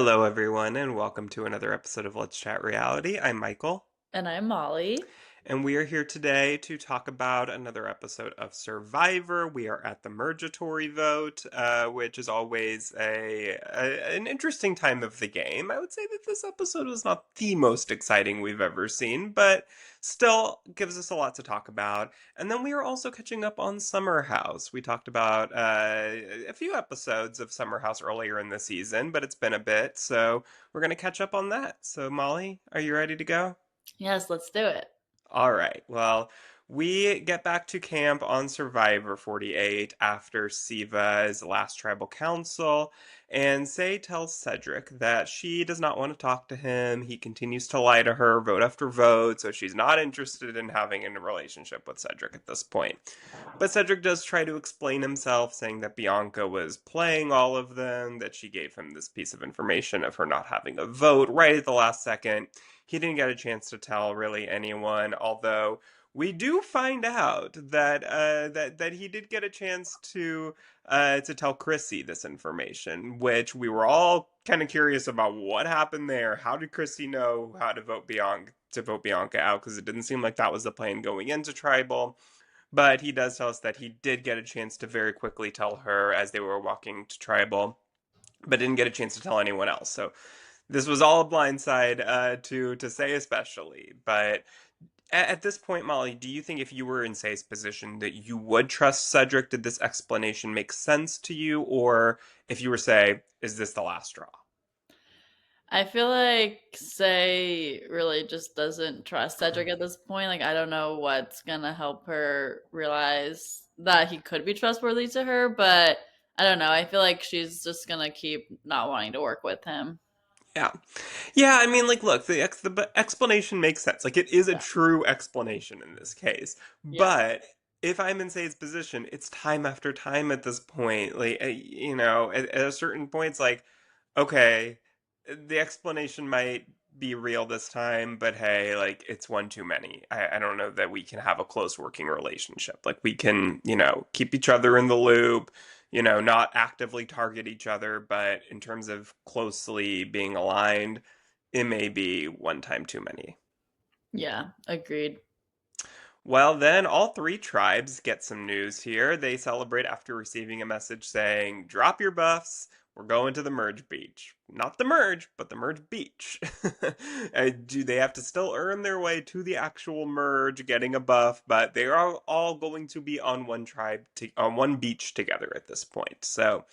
Hello, everyone, and welcome to another episode of Let's Chat Reality. I'm Michael, And I'm Molly. and we are here today to talk about another episode of Survivor. We are at the Mergatory vote, which is always an interesting time of the game. I would say that this episode was not the most exciting we've ever seen, but still gives us a lot to talk about. And then we are also catching up on Summer House. We talked about a few episodes of Summer House earlier in the season, but it's been a bit, so we're going to catch up on that. So, Molly, are you ready to go? Yes, let's do it. All right. Well, we get back to camp on Survivor 48 after Siva's last tribal council, and Say tells Cedric that she does not want to talk to him. He continues to lie to her vote after vote, so she's not interested in having a relationship with Cedric at this point. But Cedric does try to explain himself, saying that Bianca was playing all of them, that she gave him this piece of information of her not having a vote right at the last second. He didn't get a chance to tell really anyone, although we do find out that that he did get a chance to tell Chrissy this information, which we were all kind of curious about what happened there. How did Chrissy know how to vote Bianca out? Because it didn't seem like that was the plan going into Tribal. But he does tell us that he did get a chance to very quickly tell her as they were walking to Tribal, but didn't get a chance to tell anyone else. So this was all a blindside to Say especially. But at this point, Molly, do you think if you were in Say's position that you would trust Cedric? Did this explanation make sense to you, or if you were Say, is this the last straw? I feel like Say really just doesn't trust Cedric at this point. Like, I don't know what's gonna help her realize that he could be trustworthy to her, but I don't know. I feel like she's just gonna keep not wanting to work with him. Yeah, yeah. I mean, like, look, the explanation makes sense. Like, it is a Yeah. true explanation in this case. Yeah. But if I'm in Say's position, it's time after time at this point. Like, at a certain point, it's like, okay, the explanation might be real this time, but hey, like, it's one too many. I don't know that we can have a close working relationship. Like, we can, keep each other in the loop, not actively target each other, but in terms of closely being aligned, it may be one time too many. Yeah. Agreed. Well, then all three tribes get some news here. They celebrate after receiving a message saying, "Drop your buffs. We're going to the Merge Beach." Not the Merge, but the Merge Beach. Do they have to still earn their way to the actual Merge, getting a buff? But they are all going to be on on one beach together at this point. So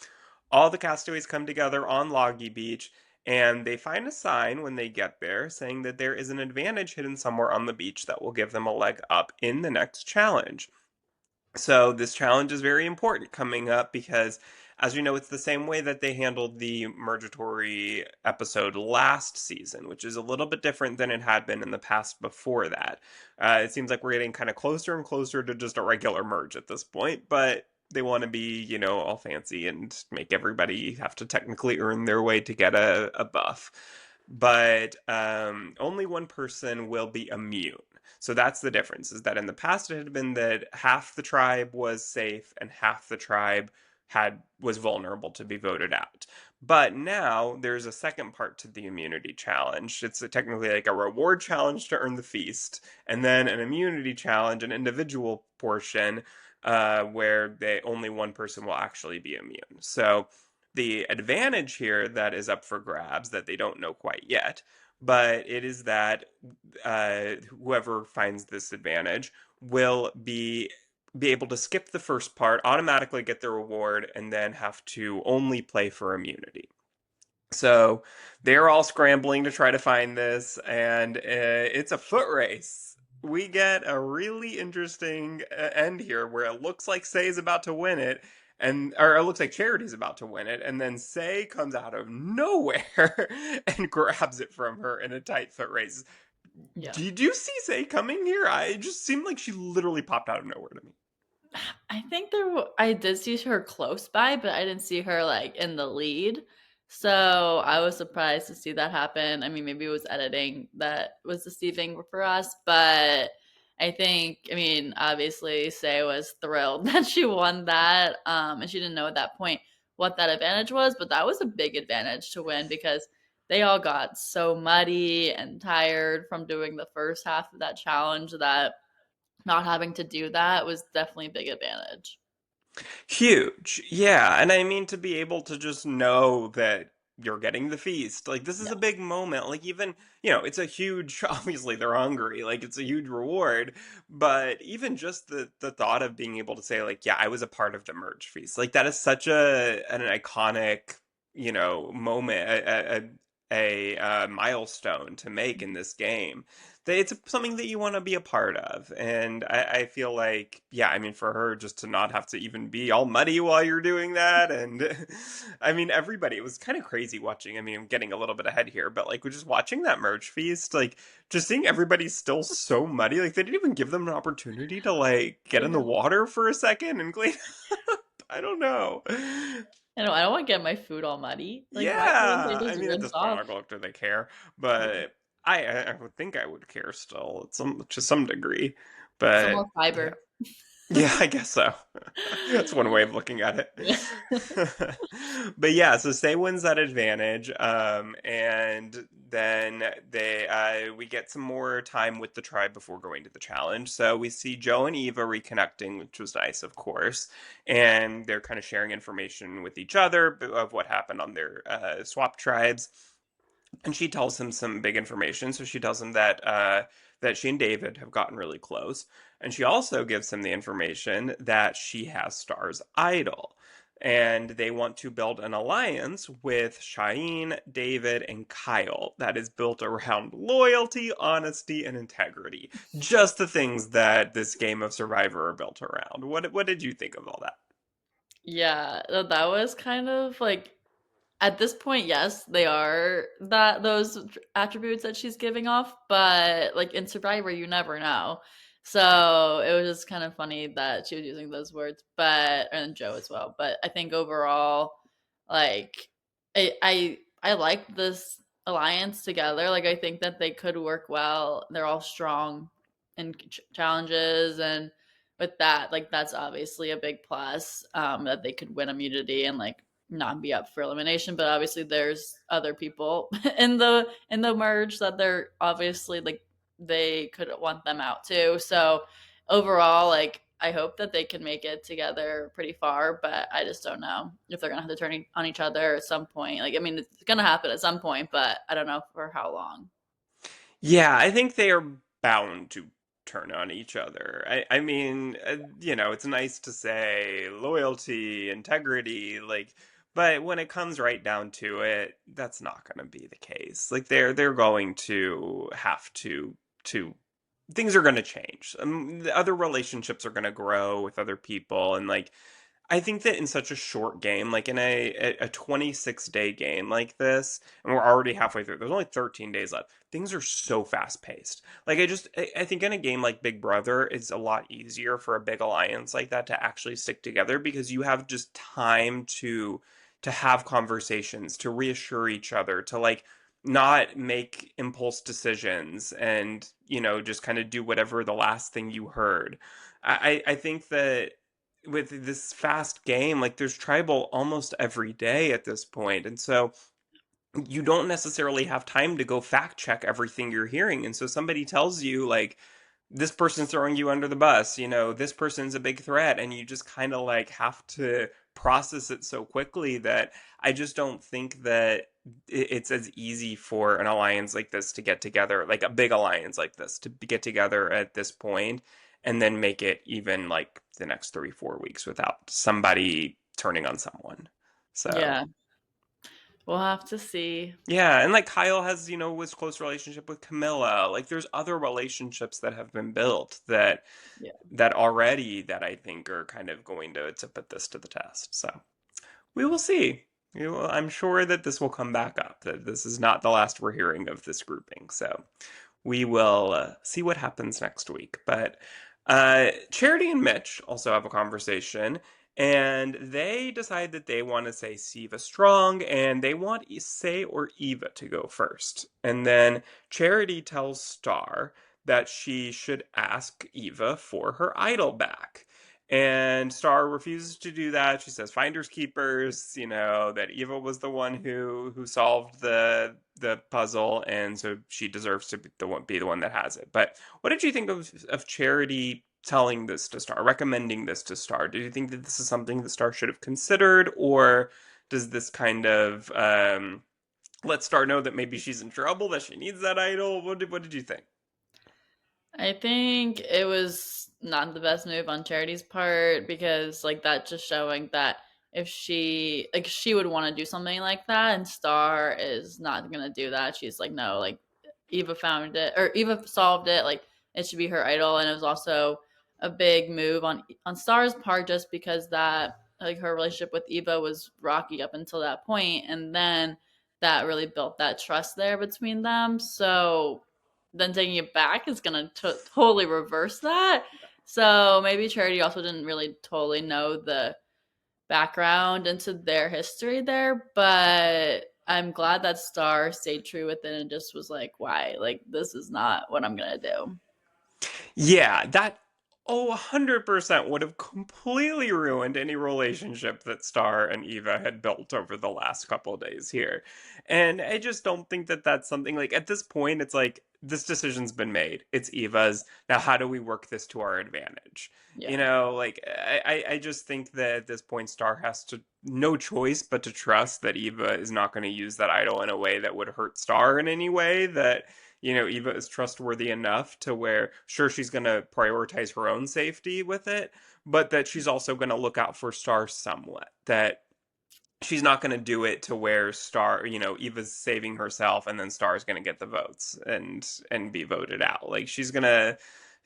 all the castaways come together on Loggy Beach, and they find a sign when they get there saying that there is an advantage hidden somewhere on the beach that will give them a leg up in the next challenge. So, this challenge is very important coming up because, as you know, it's the same way that they handled the Mergatory episode last season, which is a little bit different than it had been in the past before that. It seems like we're getting kind of closer and closer to just a regular merge at this point, but they want to be, all fancy and make everybody have to technically earn their way to get a buff. But only one person will be immune. So that's the difference, is that in the past it had been that half the tribe was safe and half the tribe was vulnerable to be voted out. But now there's a second part to the immunity challenge. It's technically like a reward challenge to earn the feast, and then an immunity challenge, an individual portion, where only one person will actually be immune. So the advantage here that is up for grabs that they don't know quite yet, but it is that whoever finds this advantage will be able to skip the first part, automatically get the reward, and then have to only play for immunity. So they're all scrambling to try to find this, and it's a foot race. We get a really interesting end here where it looks like Say's about to win it, or it looks like Charity's about to win it, and then Say comes out of nowhere and grabs it from her in a tight foot race. Yeah. Did you see Say coming here? It just seemed like she literally popped out of nowhere to me. I think I did see her close by, but I didn't see her like in the lead. So I was surprised to see that happen. I mean, maybe it was editing that was deceiving for us, but I mean, obviously, Say was thrilled that she won that, and she didn't know at that point what that advantage was, but that was a big advantage to win because they all got so muddy and tired from doing the first half of that challenge that not having to do that was definitely a big advantage. Huge. Yeah. And I mean, to be able to just know that you're getting the feast, like, this is Yeah. a big moment. Like, even, you know, it's a huge, obviously, they're hungry. Like, it's a huge reward. But even just the thought of being able to say, like, yeah, I was a part of the merge feast, like, that is such an iconic, you know, moment, a milestone to make in this game. It's something that you want to be a part of. And I feel like, yeah, I mean, for her just to not have to even be all muddy while you're doing that. And I mean, everybody, it was kind of crazy watching. I mean, I'm getting a little bit ahead here, but like, we're just watching that merge feast, like, just seeing everybody still so muddy. Like, they didn't even give them an opportunity to, like, get I in the know. water for a second and clean up. I don't know. I don't want to get my food all muddy. Like, why couldn't they Yeah, I just mean, at rinse this point, off? I'll go look, do they care? Yeah. But I would think I would care still, to some degree. Some But more yeah, fiber. yeah, I guess so. That's one way of looking at it. Yeah. But yeah, so Say wins that advantage, and then we get some more time with the tribe before going to the challenge. So we see Joe and Eva reconnecting, which was nice, of course, and they're kind of sharing information with each other of what happened on their swap tribes. And she tells him some big information. So she tells him that she and David have gotten really close, and she also gives him the information that she has Star's idol, and they want to build an alliance with Shaheen, David, and Kyle that is built around loyalty, honesty, and integrity. Just the things that this game of Survivor are built around. What did you think of all that? Yeah, that was kind of like at this point, yes, they are that those attributes that she's giving off, but like in Survivor, you never know. So it was just kind of funny that she was using those words, but and Joe as well. But I think overall, like I like this alliance together. Like I think that they could work well. They're all strong in challenges, and with that, like that's obviously a big plus, that they could win immunity and like not be up for elimination. But obviously there's other people in the merge that they're obviously like they could want them out too. So overall, like I hope that they can make it together pretty far, but I just don't know if they're gonna have to turn on each other at some point. Like I mean it's gonna happen at some point, but I don't know for how long. Yeah, I think they are bound to turn on each other. I mean, you know, it's nice to say loyalty, integrity, like, but when it comes right down to it, that's not going to be the case. Like, they're going to have to things are going to change. The other relationships are going to grow with other people, and like, I think that in such a short game, like in a 26-day game like this, and we're already halfway through, there's only 13 days left. Things are so fast paced. Like, I think in a game like Big Brother, it's a lot easier for a big alliance like that to actually stick together because you have just time to have conversations, to reassure each other, to like not make impulse decisions and, you know, just kind of do whatever the last thing you heard. I think that with this fast game, like, there's tribal almost every day at this point, and so you don't necessarily have time to go fact check everything you're hearing. And so somebody tells you, like, this person's throwing you under the bus, you know, this person's a big threat, and you just kind of like have to process it so quickly that I just don't think that it's as easy for an alliance like this to get together, like a big alliance like this to get together at this point and then make it even like the next 3 4 weeks without somebody turning on someone. So Yeah, we'll have to see. yeah, and like Kyle has, you know, this close relationship with Camilla. Like, there's other relationships that have been built Yeah. that already that I think are kind of going to put this to the test. So we will see. I'm sure that this will come back up. That this is not the last we're hearing of this grouping. So we will see what happens next week. But Charity and Mitch also have a conversation, and they decide that they want to say Siva Strong, and they want Say or Eva to go first. And then Charity tells Star that she should ask Eva for her idol back. And Star refuses to do that. She says finders keepers, that Eva was the one who solved the puzzle, and so she deserves to be the one that has it. But what did you think of Charity telling this to Star, recommending this to Star? Did you think that this is something that Star should have considered, or does this kind of let Star know that maybe she's in trouble, that she needs that idol? What did you think? I think it was not the best move on Charity's part because like that just showing that if she would want to do something like that and Star is not gonna do that. She's like, no, like Eva found it or Eva solved it, like it should be her idol. And it was also a big move on Star's part just because that like her relationship with Eva was rocky up until that point and then that really built that trust there between them. So then taking it back is going to totally reverse that. So maybe Charity also didn't really totally know the background into their history there, but I'm glad that Star stayed true with it and just was like, why? Like, this is not what I'm going to do. Yeah, that 100% would have completely ruined any relationship that Star and Eva had built over the last couple of days here. And I just don't think that that's something like at this point, it's like this decision's been made. It's Eva's. Now, how do we work this to our advantage? Yeah. Like I just think that at this point, Star has to no choice but to trust that Eva is not going to use that idol in a way that would hurt Star in any way. That Eva is trustworthy enough to where, sure, she's going to prioritize her own safety with it, but that she's also going to look out for Star somewhat. That she's not going to do it to where Star, Eva's saving herself and then Star's going to get the votes and be voted out. Like she's going to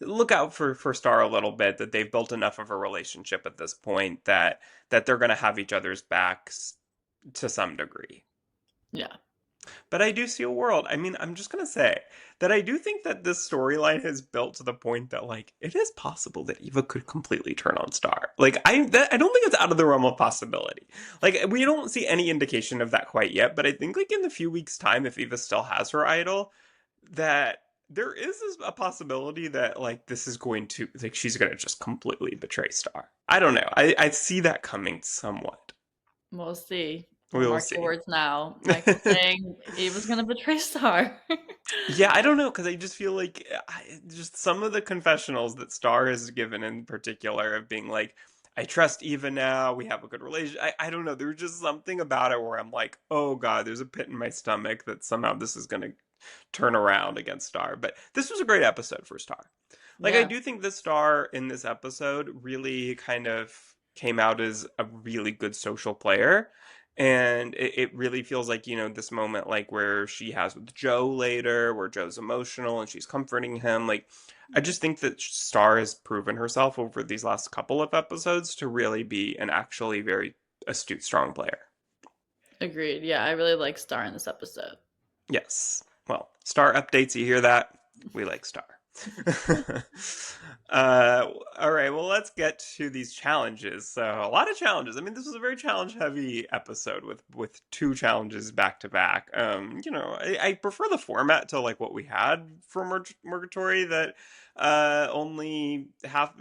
look out for Star a little bit, that they've built enough of a relationship at this point that they're going to have each other's backs to some degree. Yeah. But I do see a world. I mean, I'm just gonna say that I do think that this storyline has built to the point that like it is possible that Eva could completely turn on Star. Like I don't think it's out of the realm of possibility. Like we don't see any indication of that quite yet, but I think like in a few weeks' time, if Eva still has her idol, that there is a possibility that like this is going to like she's gonna just completely betray Star. I don't know. I see that coming somewhat. We'll see. We'll We'll mark your see. words now. Michael saying Eva's going to betray Star. Yeah, I don't know because I just feel like just some of the confessionals that Star has given in particular of being like, I trust Eva now. We have a good relationship. I don't know. There's just something about it where I'm like, oh God, there's a pit in my stomach that somehow this is going to turn around against Star. But this was a great episode for Star. Like, I Yeah. do think the Star in this episode really kind of came out as a really good social player. And it really feels like, this moment, like where she has with Joe later, where Joe's emotional and she's comforting him. Like, I just think that Star has proven herself over these last couple of episodes to really be an actually very astute, strong player. Agreed. Yeah, I really like Star in this episode. Yes. Well, Star updates, you hear that? We like Star. uh, all right, well, let's get to these challenges. So, a lot of challenges. I mean, this was a very challenge heavy episode with two challenges back to back. I prefer the format to like what we had for Murgatory that only have,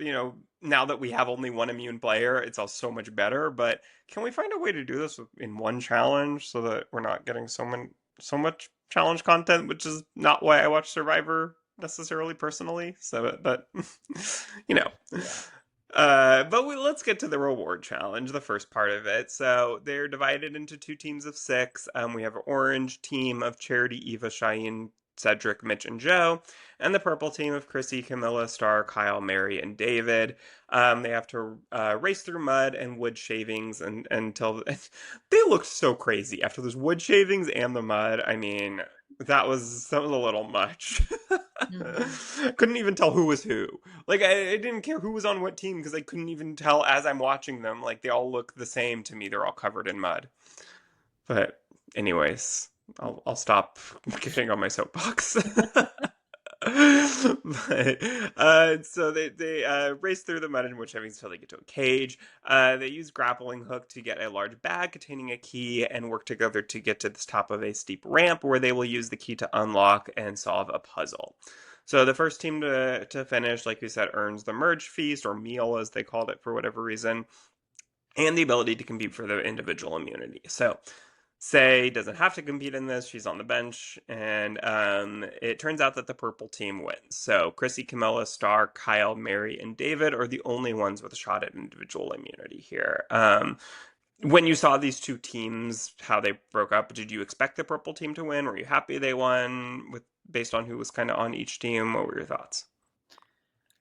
now that we have only one immune player, it's all so much better. But can we find a way to do this in one challenge so that we're not getting so much challenge content, which is not why I watch Survivor necessarily personally. So, but you know. Yeah. Let's get to the reward challenge, the first part of it. So they're divided into two teams of six. We have an orange team of Charity, Eva, Cheyenne, Cedric, Mitch, and Joe, and the purple team of Chrissy, Camilla, Star, Kyle, Mary, and David. They have to race through mud and wood shavings and until they looked so crazy after those wood shavings and the mud. I mean, that was a little much. Mhm. Couldn't even tell who was who. Like I didn't care who was on what team because I couldn't even tell as I'm watching them. Like they all look the same to me. They're all covered in mud. But anyways, I'll stop getting on my soapbox. So they race through the mud and witch having until they get to a cage. They use grappling hook to get a large bag containing a key and work together to get to the top of a steep ramp where they will use the key to unlock and solve a puzzle. So the first team to finish, like you said, earns the merge feast or meal as they called it for whatever reason, and the ability to compete for the individual immunity. So Say doesn't have to compete in this. She's on the bench, and it turns out that the purple team wins. So Chrissy, Camilla, Star, Kyle, Mary, and David are the only ones with a shot at individual immunity here. When you saw these two teams, how they broke up, did you expect the purple team to win? Were you happy they won with based on who was kind of on each team? What were your thoughts?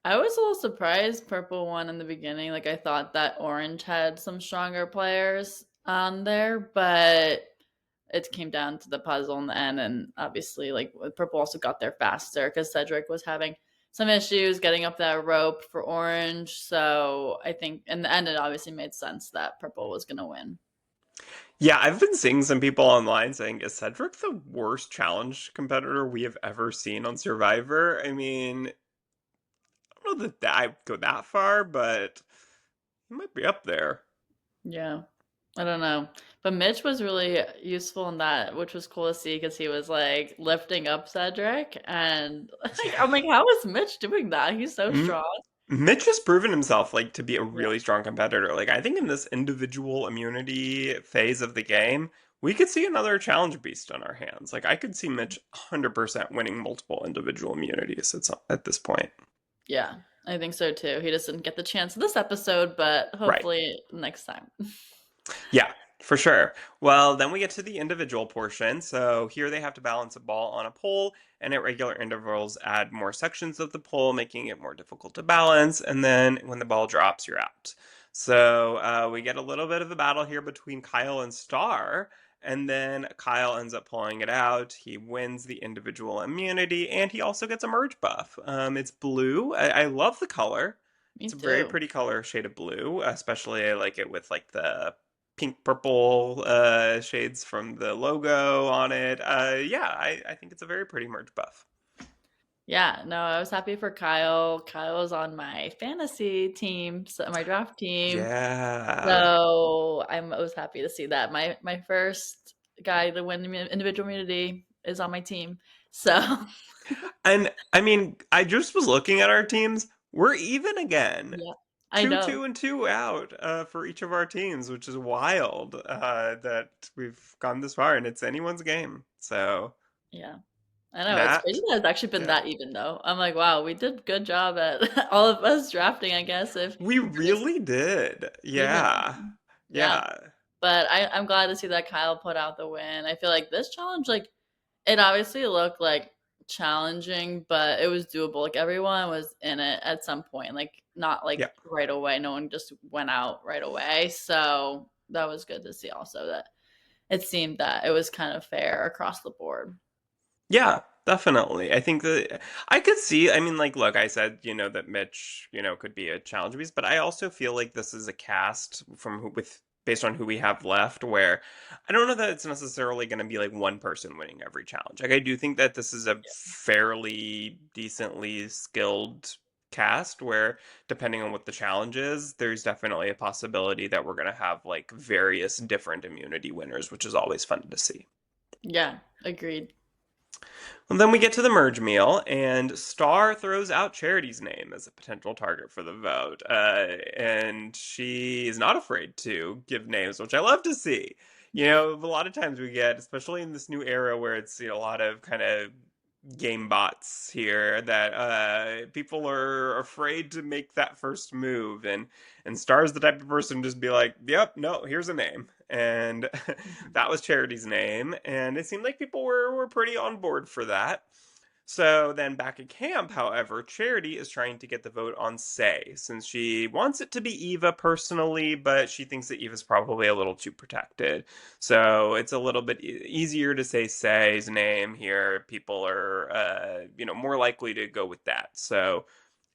I was a little surprised purple won in the beginning. Like I thought that orange had some stronger players on there, but it came down to the puzzle in the end, and obviously like purple also got there faster because Cedric was having some issues getting up that rope for orange. So I think in the end it obviously made sense that purple was gonna win. Yeah, I've been seeing some people online saying, is Cedric the worst challenge competitor we have ever seen on Survivor? I mean, I don't know that I go that far, but he might be up there. Yeah. I don't know. But Mitch was really useful in that, which was cool to see because he was like lifting up Cedric. And like, I'm like, Yeah. how is Mitch doing that? He's so M- strong. Mitch has proven himself like to be a Yeah. really strong competitor. Like I think in this individual immunity phase of the game, we could see another challenge beast on our hands. Like I could see Mitch 100% winning multiple individual immunities at this point. Yeah, I think so too. He just didn't get the chance this episode, but Right. hopefully next time. Yeah, for sure. Well, then we get to the individual portion. So here they have to balance a ball on a pole, and at regular intervals, add more sections of the pole, making it more difficult to balance. And then when the ball drops, you're out. So we get a little bit of a battle here between Kyle and Star. And then Kyle ends up pulling it out. He wins the individual immunity, and he also gets a merge buff. It's blue. I love the color. Me It's a very too. pretty color shade of blue, especially I like it with like the pink purple shades from the logo on it. Yeah, I think it's a very pretty merge buff. Yeah, no, I was happy for Kyle. Kyle was on my fantasy team, so my draft team. Yeah. So I was happy to see that. My first guy to win the individual immunity is on my team. So And I mean, I just was looking at our teams. We're even again. yeah, I Two, know. two, and two out for each of our teams, which is wild that we've gone this far, and it's anyone's game. So, Yeah. I know, it's Matt, crazy that it's actually been yeah. that even though. I'm like, wow, we did good job at all of us drafting, I guess, if We just really did. even. Yeah. Yeah. Yeah. But I'm glad to see that Kyle put out the win. I feel like this challenge, like, it obviously looked like challenging, but it was doable. Like everyone was in it at some point, like not like Yeah. right away. No one just went out right away. So that was good to see also that it seemed that it was kind of fair across the board. Yeah, definitely. I think that I could see, I mean, like, look, I said, that Mitch, could be a challenge piece, but I also feel like this is a cast with based on who we have left, where I don't know that it's necessarily going to be like one person winning every challenge. Like, I do think that this is a fairly decently skilled cast where depending on what the challenge is, there's definitely a possibility that we're going to have like various different immunity winners, which is always fun to see. Yeah, agreed. Well, then we get to the merge meal, and Star throws out Charity's name as a potential target for the vote. And she is not afraid to give names, which I love to see. A lot of times we get, especially in this new era where it's a lot of kind of game bots here, that people are afraid to make that first move, and Star's the type of person to just be like, "Yep, no, here's a name," and that was Charity's name, and it seemed like people were pretty on board for that. So then back at camp, however, Charity is trying to get the vote on Say, since she wants it to be Eva personally, but she thinks that Eva's probably a little too protected. So it's a little bit easier to say Say's name here. People are, more likely to go with that. So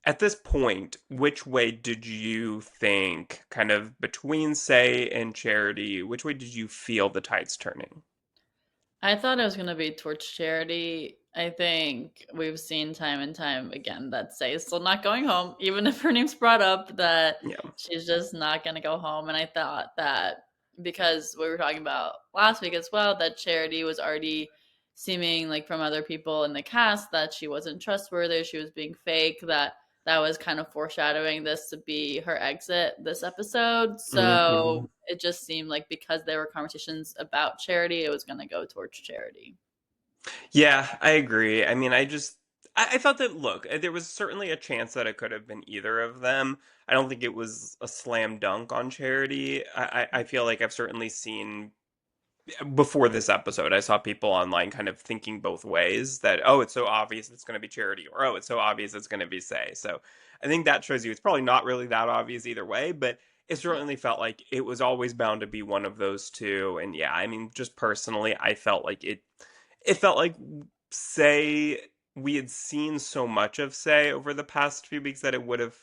at this point, which way did you think, kind of between Say and Charity, which way did you feel the tides turning? I thought it was gonna be towards charity. I think we've seen time and time again that Say is still not going home, even if her name's brought up, that Yeah. she's just not gonna go home. And I thought that because we were talking about last week as well, that Charity was already seeming like from other people in the cast that she wasn't trustworthy, she was being fake, that was kind of foreshadowing this to be her exit this episode. Hmm. So it just seemed like because there were conversations about Charity, it was going to go towards Charity. Yeah, I agree. I mean, I thought that, look, there was certainly a chance that it could have been either of them. I don't think it was a slam dunk on Charity. I feel like I've certainly seen before this episode, I saw people online kind of thinking both ways that, oh, it's so obvious it's going to be Charity, or oh, it's so obvious it's going to be Say. So I think that shows you it's probably not really that obvious either way, but it Yeah. certainly felt like it was always bound to be one of those two. And yeah, I mean, just personally, I felt like it felt like, say, we had seen so much of Say over the past few weeks that it would have.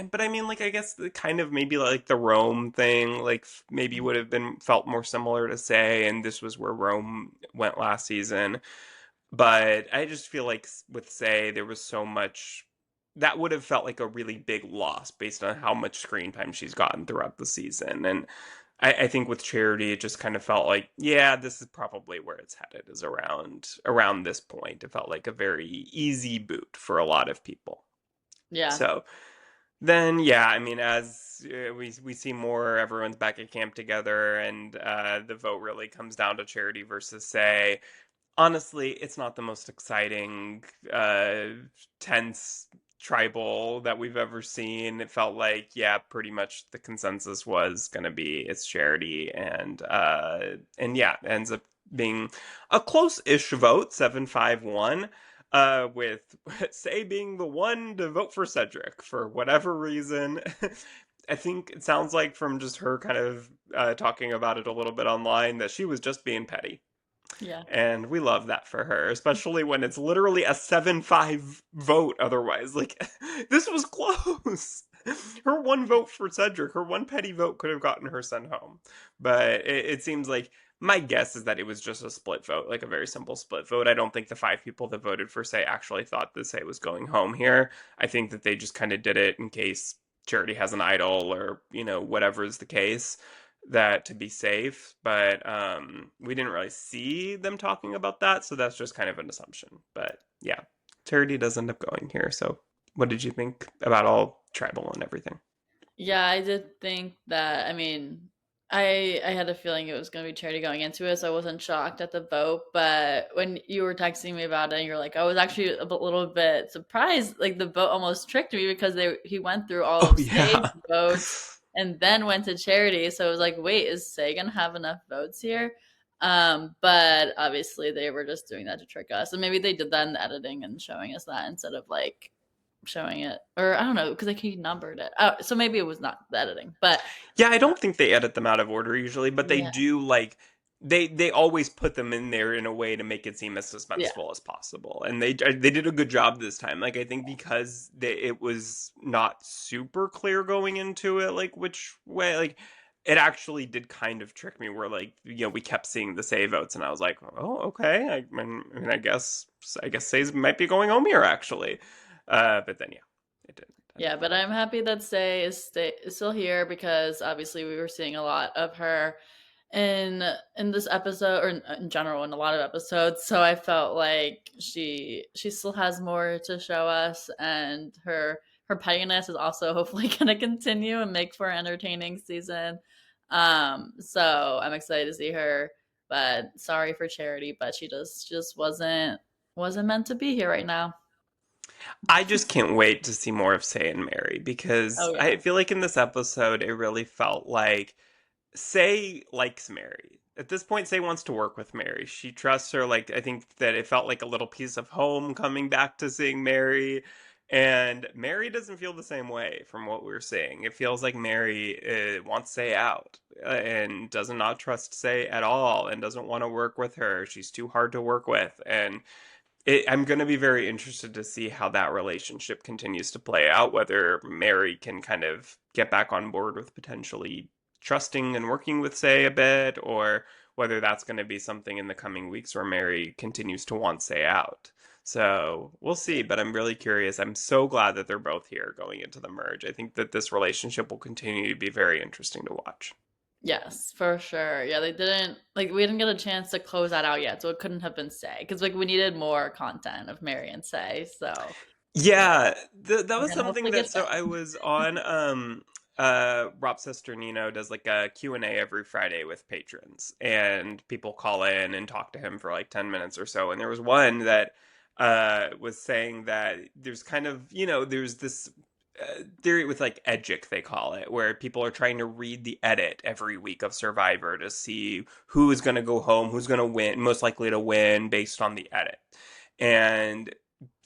But I mean, like, I guess the kind of maybe like the Rome thing, like maybe would have been felt more similar to Say, and this was where Rome went last season. But I just feel like with Say, there was so much that would have felt like a really big loss based on how much screen time she's gotten throughout the season. And I think with Charity, it just kind of felt like, yeah, this is probably where it's headed, is around this point. It felt like a very easy boot for a lot of people. Yeah. So then, yeah, I mean, as we see more, everyone's back at camp together, and the vote really comes down to Charity versus Say. Honestly, it's not the most exciting, tense tribal that we've ever seen. It felt like, yeah, pretty much the consensus was going to be it's Charity, and yeah, it ends up being a close-ish vote, 7-5-1. With Say being the one to vote for Cedric for whatever reason. I think it sounds like from just her kind of talking about it a little bit online that she was just being petty. Yeah. And we love that for her, especially when it's literally a 7-5 vote otherwise. Like, this was close. Her one vote for Cedric, her one petty vote could have gotten her sent home. But it seems like my guess is that it was just a split vote, like a very simple split vote. I don't think the five people that voted for Say actually thought that Say was going home here. I think that they just kind of did it in case Charity has an idol or, whatever is the case, that to be safe, but we didn't really see them talking about that, so that's just kind of an assumption. But yeah, Charity does end up going here. So what did you think about all tribal and everything? Yeah, I did think that. I mean, I had a feeling it was going to be Charity going into it, so I wasn't shocked at the vote. But when you were texting me about it, and you're like, I was actually little bit surprised. Like the vote almost tricked me because he went through all Oh of Say's yeah. votes and then went to Charity. So it was like, wait, is Say gonna have enough votes here? But obviously they were just doing that to trick us, and maybe they did that in the editing and showing us that instead of like showing it, or I don't know, because like he numbered it. So maybe it was not the editing, but Yeah, I don't think they edit them out of order usually, but they yeah, do, like, they always put them in there in a way to make it seem as yeah, suspenseful as possible, and they did a good job this time. Like, I think because it was not super clear going into it, like which way, like it actually did kind of trick me. Where, like, we kept seeing the Say votes, and I was like, oh, okay. I mean, I guess Say's might be going home here actually, but then yeah, it didn't end yeah. up that But way. I'm happy that is still here because obviously we were seeing a lot of her in this episode, or in general in a lot of episodes. So I felt like she still has more to show us, and her pettiness is also hopefully going to continue and make for an entertaining season. So I'm excited to see her. But sorry for Charity, but she just wasn't meant to be here right now. I just can't wait to see more of Say and Mary because Oh I yeah. feel like in this episode it really felt like Say likes Mary. At this point, Say wants to work with Mary. She trusts her. Like, I think that it felt like a little piece of home coming back to seeing Mary. And Mary doesn't feel the same way from what we're seeing. It feels like Mary wants Say out and does not trust Say at all and doesn't want to work with her. She's too hard to work with. And I'm going to be very interested to see how that relationship continues to play out, whether Mary can kind of get back on board with potentially trusting and working with Say a bit, or whether that's going to be something in the coming weeks where Mary continues to want Say out. So we'll see, but I'm really curious. I'm so glad that they're both here going into the merge. I think that this relationship will continue to be very interesting to watch. Yes, for sure. Yeah, they didn't like we didn't get a chance to close that out yet, so it couldn't have been Say because like we needed more content of Mary and Say. So Yeah, that we're was gonna something hopefully get that, so that. I was on Rob Sesternino does like a Q&A every Friday with patrons, and people call in and talk to him for like 10 minutes or so, and there was one that was saying that there's kind of, there's this theory with like Edgic, they call it, where people are trying to read the edit every week of Survivor to see who is going to go home, who's going to win, most likely to win based on the edit. And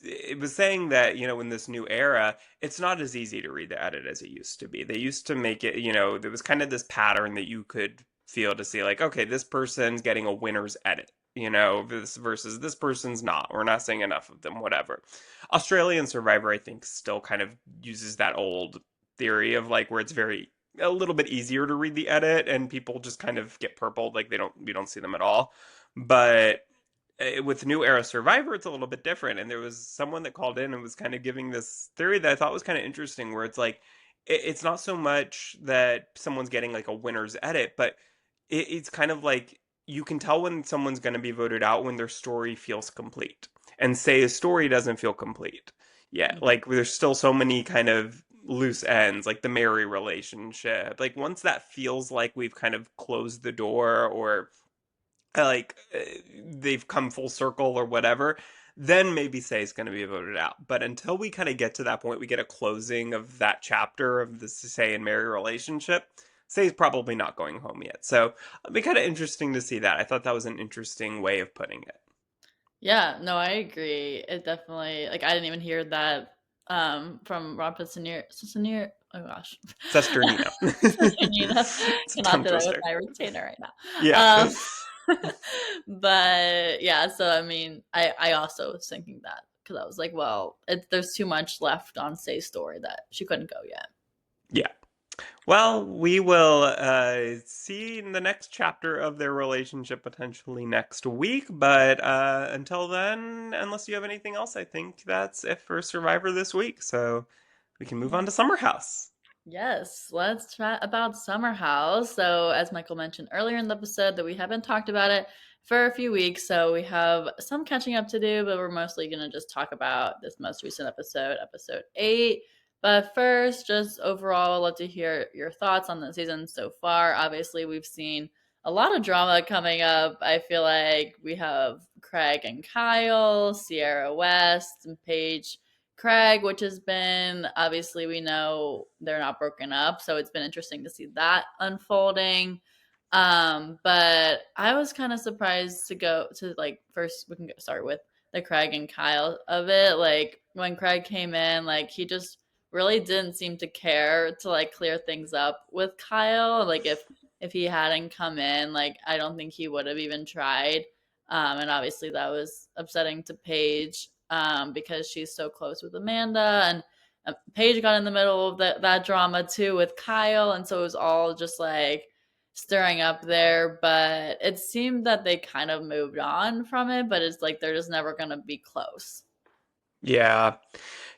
it was saying that, in this new era, it's not as easy to read the edit as it used to be. They used to make it, there was kind of this pattern that you could feel to see, like, okay, this person's getting a winner's edit, this versus this person's not. We're not seeing enough of them, whatever. Australian Survivor, I think, still kind of uses that old theory of like where it's very a little bit easier to read the edit and people just kind of get purpled, like we don't see them at all. But with New Era Survivor, it's a little bit different. And there was someone that called in and was kind of giving this theory that I thought was kind of interesting, where it's like, it's not so much that someone's getting like a winner's edit, but it's kind of like you can tell when someone's going to be voted out when their story feels complete. And say a story doesn't feel complete yet. Mhm. Like, there's still so many kind of loose ends, like the Mary relationship. Like, once that feels like we've kind of closed the door, or like they've come full circle or whatever, then maybe Say is going to be voted out. But until we kind of get to that point, we get a closing of that chapter of the Say and Mary relationship. Say is probably not going home yet. So it'll be kind of interesting to see that. I thought that was an interesting way of putting it. Yeah, no, I agree. It definitely like I didn't even hear that from Rob Sissoneer. Oh gosh. Sesternino. Sissoneer. It's a Cannot tongue do that with twister. my retainer right Yeah. now. But yeah, so I mean, I also was thinking that because I was like, well, there's too much left on Say's story that she couldn't go yet. Yeah. Well, we will see in the next chapter of their relationship potentially next week. But until then, unless you have anything else, I think that's it for Survivor this week. So we can move on to Summer House. Yes, let's chat about Summer House. So, as Michael mentioned earlier in the episode, that we haven't talked about it for a few weeks, so we have some catching up to do, but we're mostly going to just talk about this most recent episode, episode 8. But first, just overall, I'd love to hear your thoughts on the season so far. Obviously, we've seen a lot of drama coming up. I feel like we have Craig and Kyle, Sierra West, and Paige Craig, which has been obviously we know they're not broken up, so it's been interesting to see that unfolding. But I was kind of surprised to go to like first we can start with the Craig and Kyle of it. Like when Craig came in, like he just really didn't seem to care to like clear things up with Kyle. Like if he hadn't come in, like I don't think he would have even tried. And obviously that was upsetting to Paige because she's so close with Amanda. And Paige got in the middle of that drama too with Kyle. And so it was all just like stirring up there. But it seemed that they kind of moved on from it, but it's like they're just never going to be close. Yeah.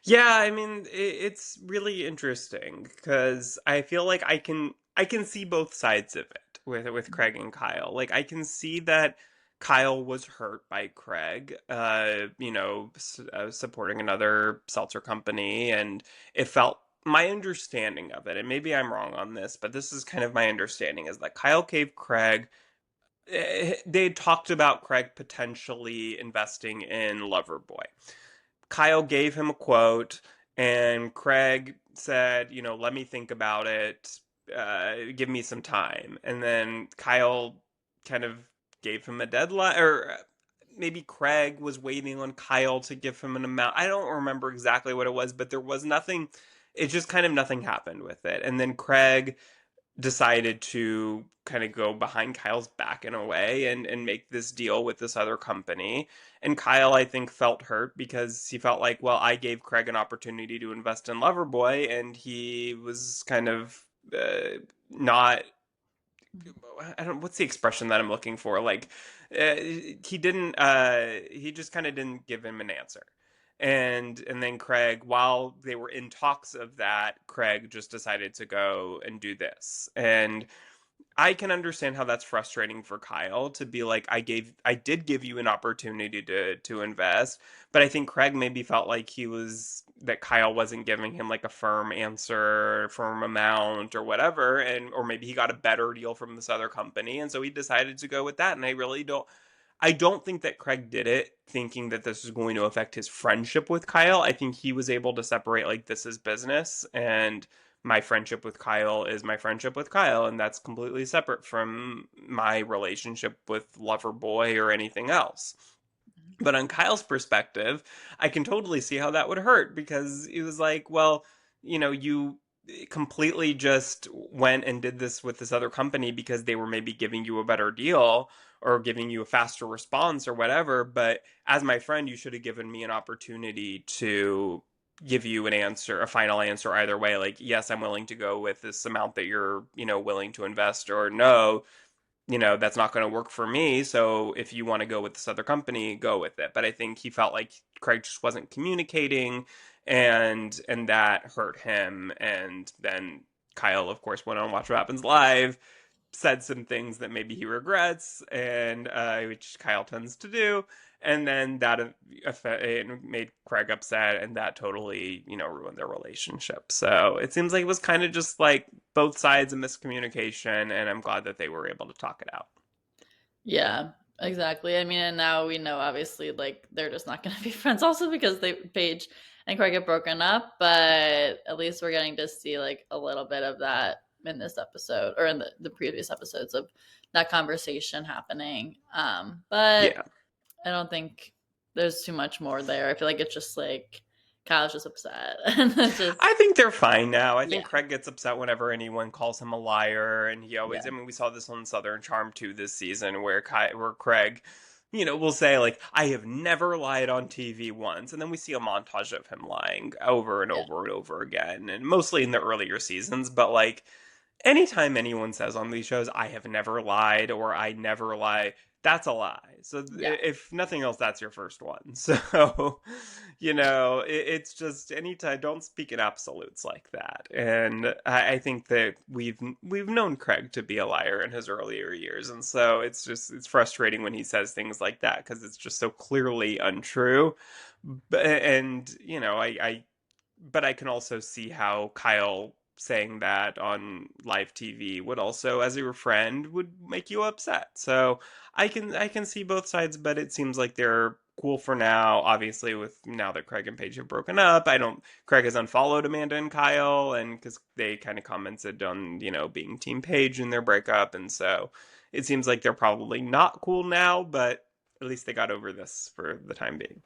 Yeah, I mean, it's really interesting because I feel like I can see both sides of it with Craig and Kyle. Like, I can see that Kyle was hurt by Craig, supporting another seltzer company, and it felt my understanding of it, and maybe I'm wrong on this, but this is kind of my understanding, is that Kyle gave Craig. They talked about Craig potentially investing in Loverboy. Kyle gave him a quote, and Craig said, let me think about it. Give me some time. And then Kyle kind of gave him a deadline, or maybe Craig was waiting on Kyle to give him an amount. I don't remember exactly what it was, but there was nothing. It just kind of nothing happened with it. And then Craig decided to kind of go behind Kyle's back in a way and make this deal with this other company. And Kyle, I think, felt hurt because he felt like, well, I gave Craig an opportunity to invest in Loverboy, and he was kind of not. I don't. What's the expression that I'm looking for? Like, he didn't. He just kind of didn't give him an answer. And then Craig, while they were in talks of that, Craig just decided to go and do this. And I can understand how that's frustrating for Kyle to be like, I did give you an opportunity to invest, but I think Craig maybe felt like that Kyle wasn't giving him like a firm answer, firm amount or whatever, and or maybe he got a better deal from this other company, and so he decided to go with that. And I don't think that Craig did it thinking that this was going to affect his friendship with Kyle. I think he was able to separate like this is business and my friendship with Kyle is my friendship with Kyle, and that's completely separate from my relationship with Loverboy or anything else. But on Kyle's perspective, I can totally see how that would hurt because it was like, well, you completely just went and did this with this other company because they were maybe giving you a better deal or giving you a faster response or whatever. But as my friend, you should have given me an opportunity to give you an answer, a final answer either way. Like, yes, I'm willing to go with this amount that you're, willing to invest, or no, that's not going to work for me. So if you want to go with this other company, go with it. But I think he felt like Craig just wasn't communicating, and that hurt him. And then Kyle, of course, went on Watch What Happens Live, said some things that maybe he regrets, and which Kyle tends to do. And then it made Craig upset, and that totally, ruined their relationship. So it seems like it was kind of just like both sides of miscommunication, and I'm glad that they were able to talk it out. Yeah, exactly. I mean, and now we know obviously like they're just not going to be friends also because Paige and Craig have broken up, but at least we're getting to see like a little bit of that in this episode or in the previous episodes of that conversation happening. But Yeah. I don't think there's too much more there. I feel like it's just like Kyle's just upset and it's just I think they're fine now. I yeah, think Craig gets upset whenever anyone calls him a liar, and he always. yeah, I mean, we saw this on Southern Charm too this season, where Craig, will say like, "I have never lied on TV once," and then we see a montage of him lying over and yeah, over and over again, and mostly in the earlier seasons. But like, anytime anyone says on these shows, I have never lied or I never lie, that's a lie. So yeah. if nothing else, that's your first one. So, it's just anytime, don't speak in absolutes like that. And I think that we've known Craig to be a liar in his earlier years. And so it's frustrating when he says things like that because it's just so clearly untrue. And, but I can also see how Kyle saying that on live TV would also, as your friend, would make you upset. So I can see both sides, but it seems like they're cool for now. Obviously, with now that Craig and Paige have broken up, I don't. Craig has unfollowed Amanda and Kyle, and because they kind of commented on being Team Paige in their breakup, and so it seems like they're probably not cool now, but at least they got over this for the time being.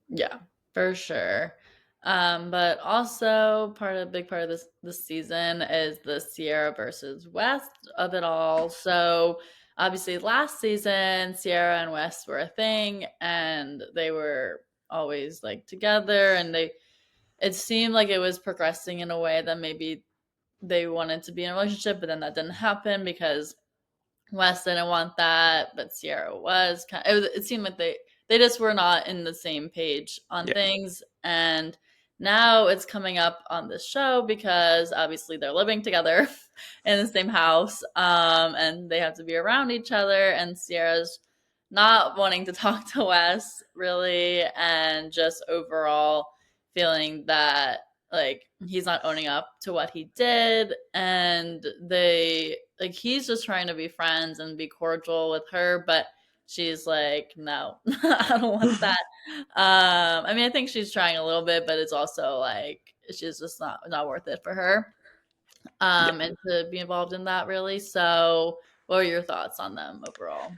Yeah, for sure. But also big part of this season is the Sierra versus West of it all. So obviously last season Sierra and West were a thing and they were always like together and it seemed like it was progressing in a way that maybe they wanted to be in a relationship, but then that didn't happen because Wes didn't want that, but Sierra was. It seemed like they just were not in the same page on Yeah. things, and now it's coming up on this show because obviously they're living together in the same house, and they have to be around each other. And Sierra's not wanting to talk to Wes really, and just overall feeling that like he's not owning up to what he did, and they like he's just trying to be friends and be cordial with her, but she's like no, I don't want that. I mean, I think she's trying a little bit, but it's also like she's just not worth it for her, Yeah. and to be involved in that really. So what are your thoughts on them overall?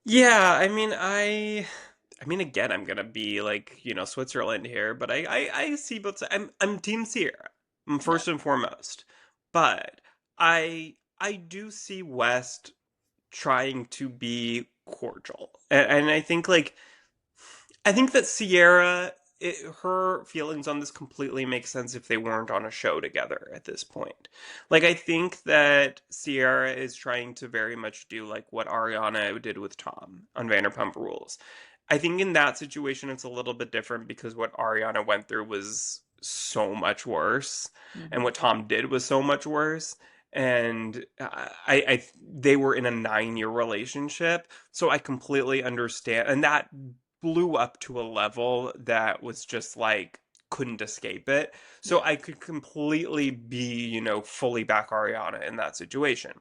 Yeah, I mean, again, I'm gonna be like, Switzerland here, but I see both sides. I'm Team Sierra, Yeah, first and foremost. But I do see West trying to be cordial. And I think that her feelings on this completely make sense if they weren't on a show together at this point. Like, I think that Sierra is trying to very much do like what Ariana did with Tom on Vanderpump Rules. I think in that situation, it's a little bit different because what Ariana went through was so much worse, and hmm what Tom did was so much worse. and they were in a 9 year relationship, so I completely understand, and that blew up to a level that was just like couldn't escape it. So Yeah. I could completely be, fully back Ariana in that situation.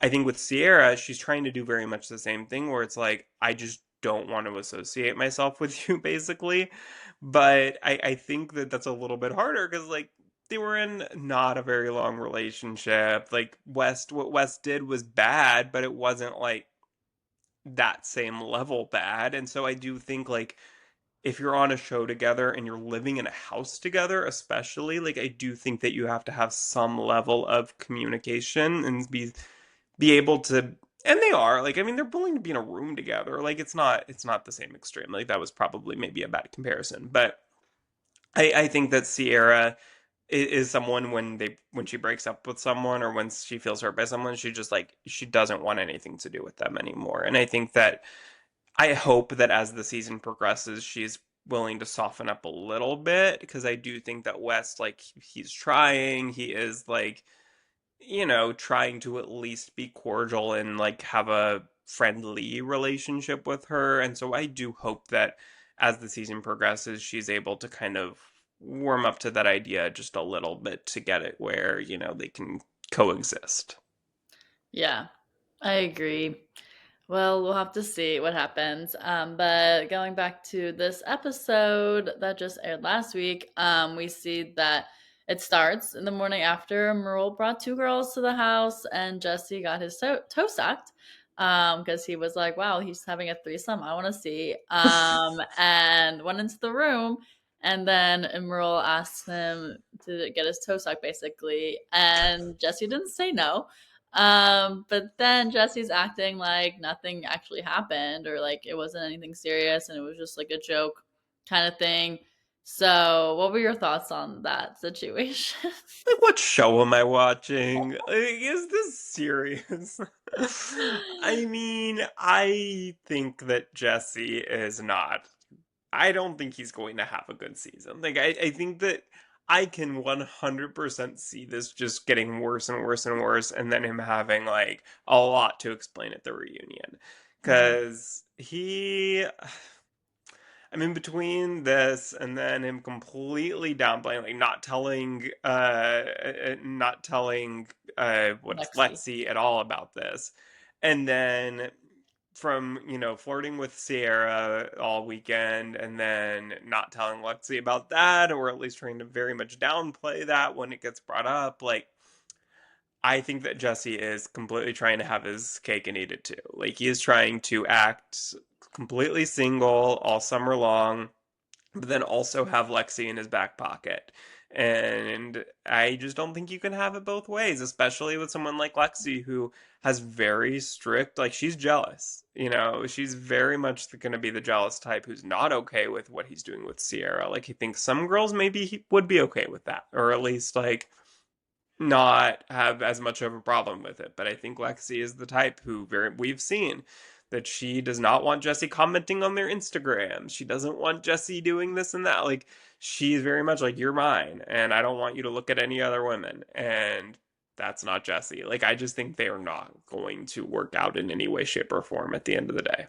I think with Sierra, she's trying to do very much the same thing where it's like, I just don't want to associate myself with you, basically. But I think that that's a little bit harder because, like, they were in not a very long relationship. Like, what West did was bad, but it wasn't like that same level bad. And so I do think, like, if you're on a show together and you're living in a house together, especially, like, I do think that you have to have some level of communication and be able to, and they are, like, I mean, they're willing to be in a room together. Like, it's not the same extreme. Like, that was probably maybe a bad comparison, but I think that Sierra is someone when she breaks up with someone or when she feels hurt by someone, she just, like, she doesn't want anything to do with them anymore. And I think that, I hope that as the season progresses, she's willing to soften up a little bit, because I do think that West, like, he's trying, he is, like, trying to at least be cordial and, like, have a friendly relationship with her. And so I do hope that as the season progresses, she's able to kind of warm up to that idea just a little bit to get it where, they can coexist. Yeah, I agree. Well, we'll have to see what happens. But going back to this episode that just aired last week, we see that it starts in the morning after Merle brought two girls to the house and Jesse got his toe sucked because he was like, wow, he's having a threesome. I want to see. And went into the room. And then Merle asked him to get his toe sucked, basically. And Jesse didn't say no. But then Jesse's acting like nothing actually happened or like it wasn't anything serious and it was just like a joke kind of thing. So, what were your thoughts on that situation? Like, what show am I watching? Like, is this serious? I mean, I think that Jesse is not. I don't think he's going to have a good season. Like, I think that I can 100% see this just getting worse and worse and worse, and then him having, like, a lot to explain at the reunion. Mhm. Because I'm in between this and then him completely downplaying, like, not telling what Lexi. Lexi at all about this, and then from, flirting with Sierra all weekend, and then not telling Lexi about that, or at least trying to very much downplay that when it gets brought up. Like, I think that Jesse is completely trying to have his cake and eat it too. Like, he is trying to act completely single all summer long, but then also have Lexi in his back pocket. And I just don't think you can have it both ways, especially with someone like Lexi who has very strict, like, she's jealous. She's very much going to be the jealous type who's not okay with what he's doing with Sierra. Like, he thinks some girls maybe he would be okay with that, or at least, like, not have as much of a problem with it. But I think Lexi is the type who we've seen that she does not want Jesse commenting on their Instagram. She doesn't want Jesse doing this and that. Like, she's very much like, you're mine and I don't want you to look at any other women. And that's not Jesse. Like, I just think they are not going to work out in any way, shape, or form at the end of the day.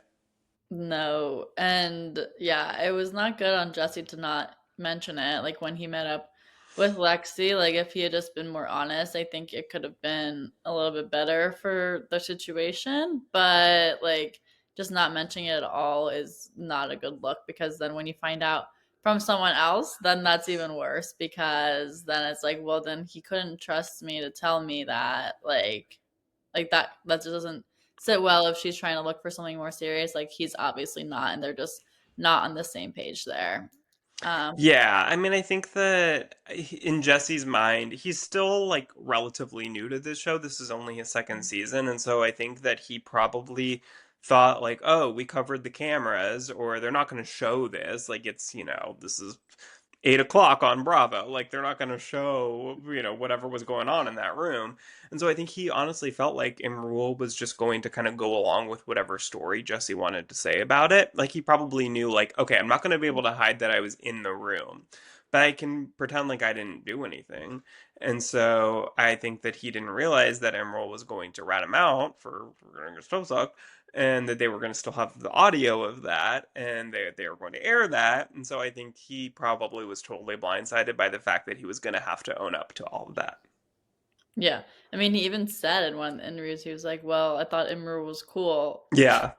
No. And yeah, it was not good on Jesse to not mention it. Like when he met up with Lexi, like if he had just been more honest, I think it could have been a little bit better for the situation. But like just not mentioning it at all is not a good look because then when you find out from someone else, then that's even worse because then it's like, well, then he couldn't trust me to tell me that. Like that just doesn't sit well if she's trying to look for something more serious. Like he's obviously not, and they're just not on the same page there. Um, Yeah, I mean, I think that in Jesse's mind, he's still, like, relatively new to this show. This is only his second season, and so I think that he probably thought, like, oh, we covered the cameras, or they're not going to show this. Like, this is 8 o'clock on Bravo. Like they're not going to show, whatever was going on in that room. And so I think he honestly felt like Imrul was just going to kind of go along with whatever story Jesse wanted to say about it. Like he probably knew, like, okay, I'm not going to be able to hide that I was in the room, but I can pretend like I didn't do anything. And so I think that he didn't realize that Emerald was going to rat him out for getting his toe sucked, and that they were going to still have the audio of that, and they were going to air that. And so I think he probably was totally blindsided by the fact that he was going to have to own up to all of that. Yeah. I mean, he even said in one of the interviews, he was like, well, I thought Imru was cool. Yeah.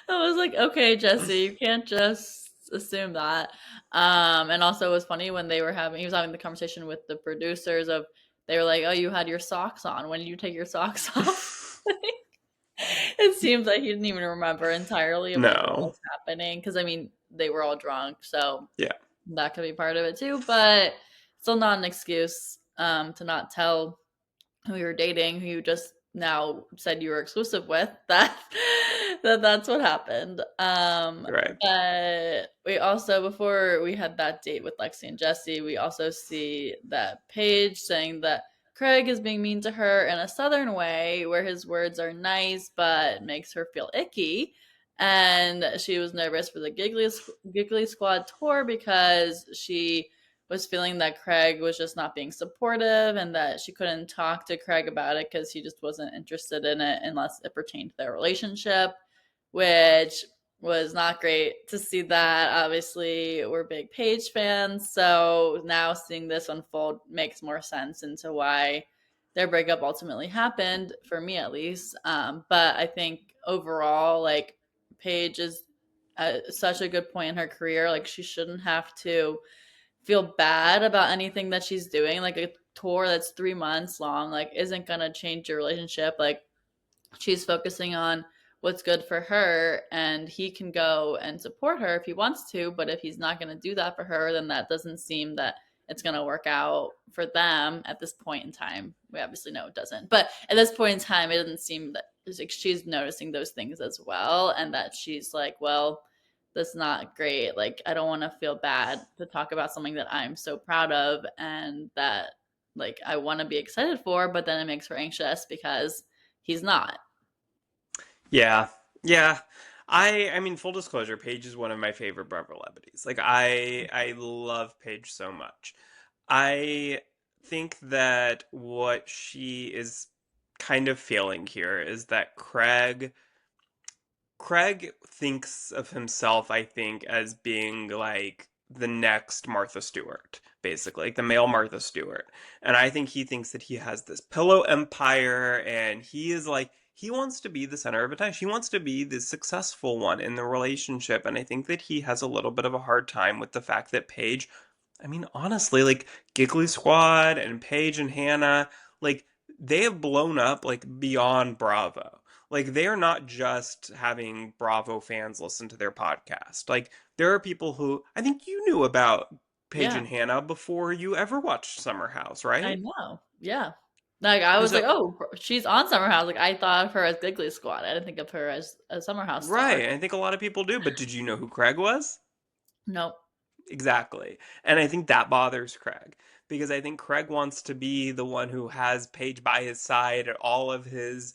I was like, okay, Jesse, you can't just assume that. And also it was funny when he was having the conversation with the producers of, they were like, oh, you had your socks on. When did you take your socks off? It seems like he didn't even remember entirely of like what No. was happening. Cause I mean, they were all drunk. So Yeah. that could be part of it too, but still not an excuse, to not tell who you're dating, who you just now said you were exclusive with, that's what happened. Right. But we also, before we had that date with Lexi and Jesse, we also see that Paige saying that Craig is being mean to her in a southern way where his words are nice but makes her feel icky. And she was nervous for the Giggly Squad tour because she was feeling that Craig was just not being supportive and that she couldn't talk to Craig about it because he just wasn't interested in it unless it pertained to their relationship, which was not great to see that. Obviously, we're big Paige fans, so now seeing this unfold makes more sense into why their breakup ultimately happened, for me at least. But I think overall, like, Paige is at such a good point in her career. Like, she shouldn't have to feel bad about anything that she's doing. Like a tour that's 3 months long, like isn't gonna change your relationship. Like she's focusing on what's good for her, and he can go and support her if he wants to. But if he's not gonna do that for her, then that doesn't seem that it's gonna work out for them at this point in time. We obviously know it doesn't, but at this point in time, it doesn't seem that like she's noticing those things as well, and that she's like, well, that's not great. Like, I don't want to feel bad to talk about something that I'm so proud of and that like I want to be excited for, but then it makes her anxious because he's not. Yeah. Yeah. I mean, full disclosure, Paige is one of my favorite Bravo celebrities. Like I love Paige so much. I think that what she is kind of failing here is that Craig thinks of himself, I think, as being like the next Martha Stewart, basically, like the male Martha Stewart. And I think he thinks that he has this pillow empire, and he is like, he wants to be the center of attention. He wants to be the successful one in the relationship. And I think that he has a little bit of a hard time with the fact that Paige, I mean, honestly, like Giggly Squad and Paige and Hannah, like they have blown up like beyond Bravo. Like they are not just having Bravo fans listen to their podcast. Like there are people who I think you knew about Paige Yeah, and Hannah before you ever watched Summer House, I right? know. Yeah. Like I And was like, so oh, she's on Summer House. Like I thought of her as Giggly Squad. I didn't think of her as a Summer House star. right, I think a lot of people do, but did you know who Craig was? Nope. Exactly. And I think that bothers Craig because I think Craig wants to be the one who has Paige by his side at all of his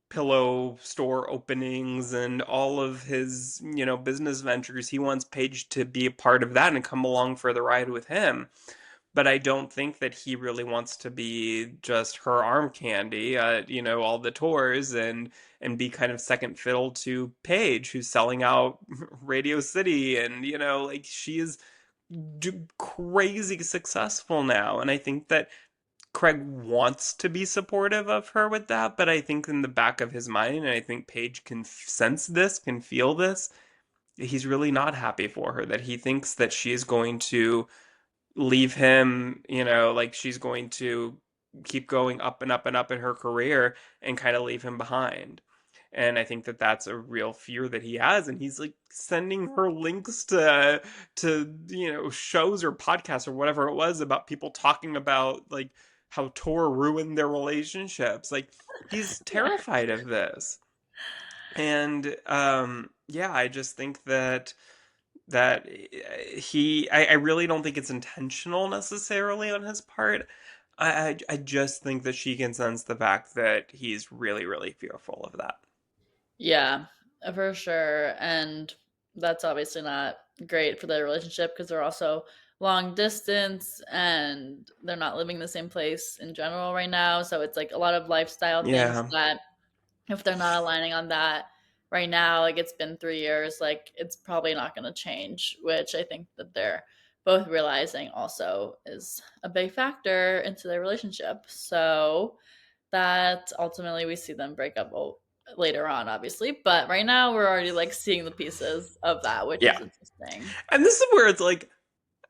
pillow store openings and all of his, business ventures. He wants Paige to be a part of that and come along for the ride with him. But I don't think that he really wants to be just her arm candy at, all the tours and be kind of second fiddle to Paige, who's selling out Radio City, and like she is crazy successful now. And I think that Craig wants to be supportive of her with that, but I think in the back of his mind, and I think Paige can sense this, can feel this, he's really not happy for her, that he thinks that she is going to leave him, like she's going to keep going up and up and up in her career and kind of leave him behind. And I think that that's a real fear that he has, and he's like sending her links to shows or podcasts or whatever it was about people talking about like how Tor ruined their relationships. Like he's Yeah. terrified of this. And yeah, I just think that that I really don't think it's intentional necessarily on his part. I just think that she can sense the fact that he's really, really fearful of that. Yeah, for sure. And that's obviously not great for their relationship because they're also long distance and they're not living in the same place in general right now. So it's like a lot of lifestyle things Yeah. that if they're not aligning on that right now, like it's been 3 years, like it's probably not going to change, which I think that they're both realizing also is a big factor into their relationship. So that ultimately we see them break up later on, obviously. But right now we're already like seeing the pieces of that, which is Yeah. interesting. And this is where it's like,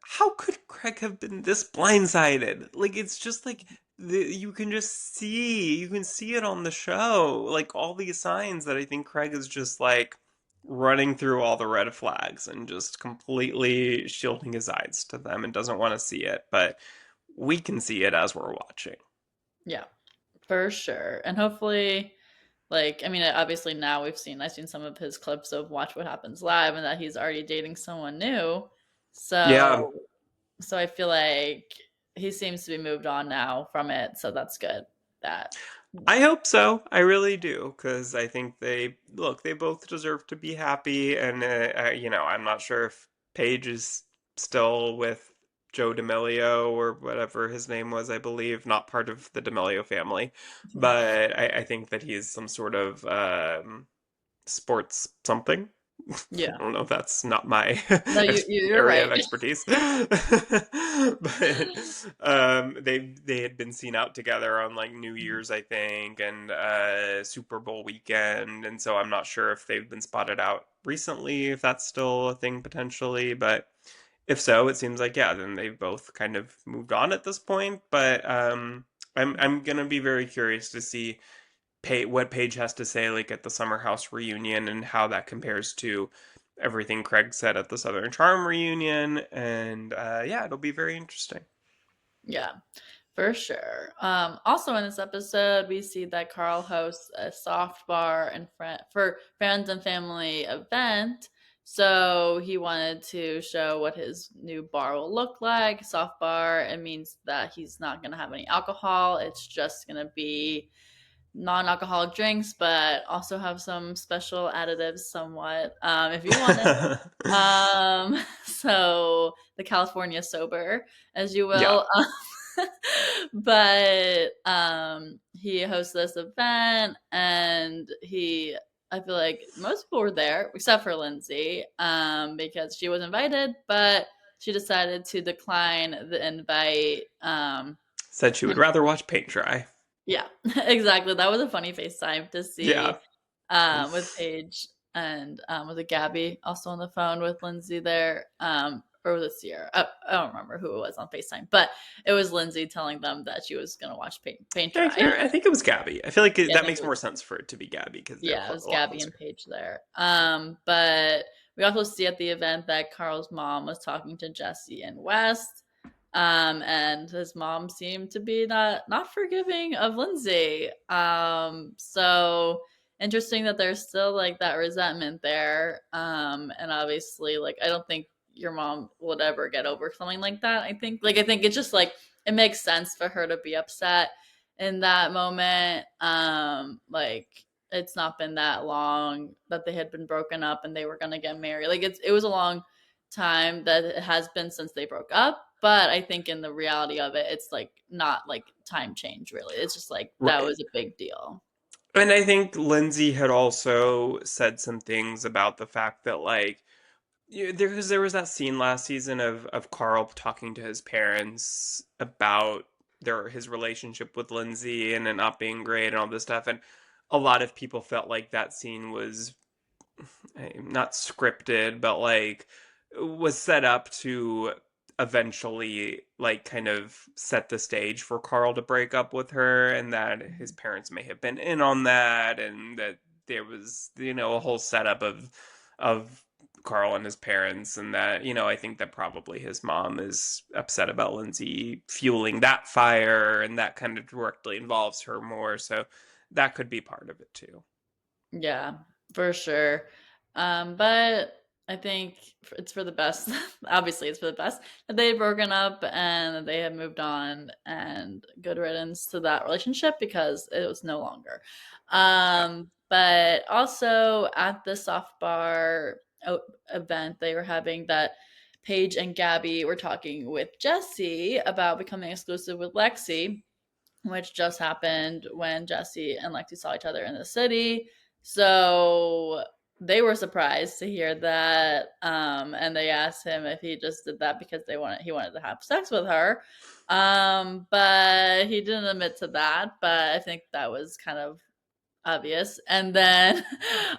how could Craig have been this blindsided? Like it's just like you can see it on the show, like all these signs that I think Craig is just like running through all the red flags and just completely shielding his eyes to them and doesn't want to see it, but we can see it as we're watching. Yeah, for sure. And hopefully, like, I mean, obviously now I've seen some of his clips of Watch What Happens Live and that he's already dating someone new. Yeah, So, so I feel like he seems to be moved on now from it. So that's good. That, I hope so. I really do, because I think they both deserve to be happy. And, I'm not sure if Paige is still with Joe D'Amelio or whatever his name was, I believe, not part of the D'Amelio family. But I think that he's some sort of sports something. I yeah. don't know if that's not my No, you're area right. of expertise, but they had been seen out together on like New Year's, I think, and Super Bowl weekend, and so I'm not sure if they've been spotted out recently, if that's still a thing potentially, but if so, it seems like yeah, then they've both kind of moved on at this point. But I'm gonna be very curious to see what Paige has to say like at the Summer House reunion and how that compares to everything Craig said at the Southern Charm reunion. And yeah, it'll be very interesting. Yeah, for sure. Also in this episode, we see that Carl hosts a soft bar and for friends and family event. So he wanted to show what his new bar will look like. Soft bar. It means that he's not going to have any alcohol. It's just going to be non-alcoholic drinks, but also have some special additives, somewhat, if you want it. So the California sober, as you Yeah. will. But he hosts this event and I feel like most people were there except for Lindsay, because she was invited, but she decided to decline the invite. Said she would rather watch paint dry. Yeah, exactly. That was a funny FaceTime to Yeah. see with Paige and was it Gabby also on the phone with Lindsay there? Or was it Sierra? I don't remember who it was on FaceTime, but it was Lindsay telling them that she was going to watch Paint Yeah, Dry. I think it was Gabby. I feel like Yeah, I that think makes it more was. sense for it to be Gabby because they're Yeah, it was a lot Gabby closer. and Paige there. But we also see at the event that Carl's mom was talking to Jesse and West. And his mom seemed to be not forgiving of Lindsay. So interesting that there's still like that resentment there. And obviously, like I don't think your mom would ever get over something like that. I think it's just like it makes sense for her to be upset in that moment. Like it's not been that long that they had been broken up and they were gonna get married. Like it was a long time that it has been since they broke up. But I think in the reality of it, it's like not like time change really. It's just like that Right. was a big deal. And I think Lindsay had also said some things about the fact that like there was that scene last season of Carl talking to his parents about his relationship with Lindsay and it not being great and all this stuff, and a lot of people felt like that scene was not scripted, but like was set up to eventually like kind of set the stage for Carl to break up with her and that his parents may have been in on that and that there was a whole setup of Carl and his parents and that I think that probably his mom is upset about Lindsay fueling that fire and that kind of directly involves her more, so that could be part of it too. Yeah, for sure. But I think it's for the best. Obviously, it's for the best that they had broken up and that they had moved on, and good riddance to that relationship because it was no longer. Yeah. But also at the soft bar event they were having, that Paige and Gabby were talking with Jesse about becoming exclusive with Lexi, which just happened when Jesse and Lexi saw each other in the city. So they were surprised to hear that, and they asked him if he just did that because he wanted to have sex with her. But he didn't admit to that. But I think that was kind of obvious. And then